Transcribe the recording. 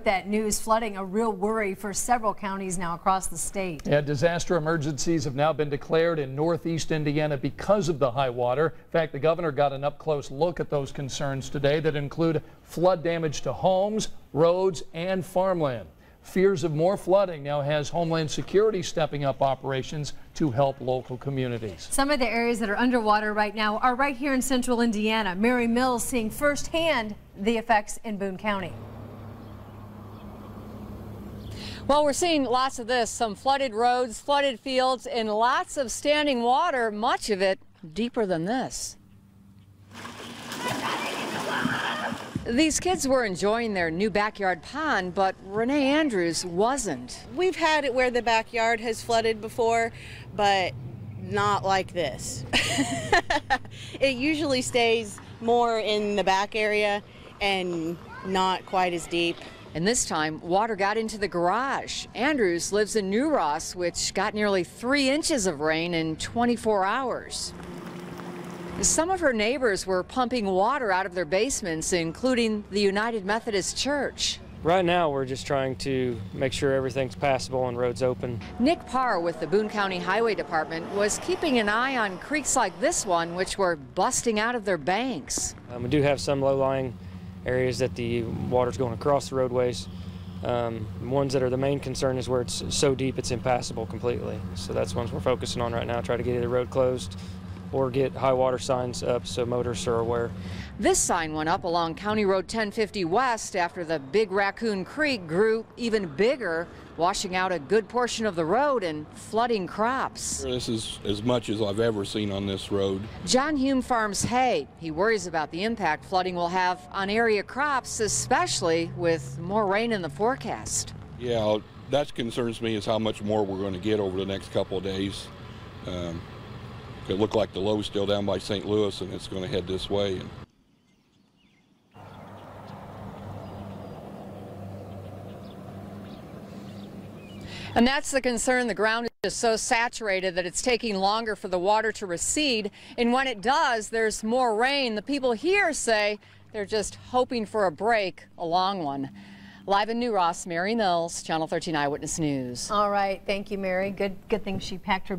that news. Flooding a real worry for several counties now across the state. Yeah, disaster emergencies have now been declared in northeast Indiana because of the high water. In fact, the governor got an up-close look at those concerns today that include flood damage to homes, roads, and farmland. Fears of more flooding now has Homeland Security stepping up operations to help local communities. Some of the areas that are underwater right now are right here in central Indiana. Mary Mills seeing firsthand the effects in Boone County. Well, we're seeing lots of this, some flooded roads, flooded fields, and lots of standing water, much of it deeper than this. These kids were enjoying their new backyard pond, but Renee Andrews wasn't. We've had it where the backyard has flooded before, but not like this. It usually stays more in the back area and not quite as deep. And this time, water got into the garage. Andrews lives in New Ross, which got nearly 3 inches of rain in 24 hours. Some of her neighbors were pumping water out of their basements, including the United Methodist Church. Right now, we're just trying to make sure everything's passable and roads open. Nick Parr with the Boone County Highway Department was keeping an eye on creeks like this one, which were busting out of their banks. We do have some low-lying areas that the water's going across the roadways. Ones that are the main concern is where it's so deep it's impassable completely. So that's ones we're focusing on right now, try to get either road closed or get high water signs up so motorists are aware. This sign went up along County Road 1050 West after the Big Raccoon Creek grew even bigger, washing out a good portion of the road and flooding crops. This is as much as I've ever seen on this road. John Hume farms hay. He worries about the impact flooding will have on area crops, especially with more rain in the forecast. Yeah, that concerns me is how much more we're going to get over the next couple of days. It looked like the low's still down by St. Louis, and it's going to head this way. And that's the concern. The ground is so saturated that it's taking longer for the water to recede. And when it does, there's more rain. The people here say they're just hoping for a break, a long one. Live in New Ross, Mary Mills, Channel 13 Eyewitness News. All right. Thank you, Mary. Good thing she packed her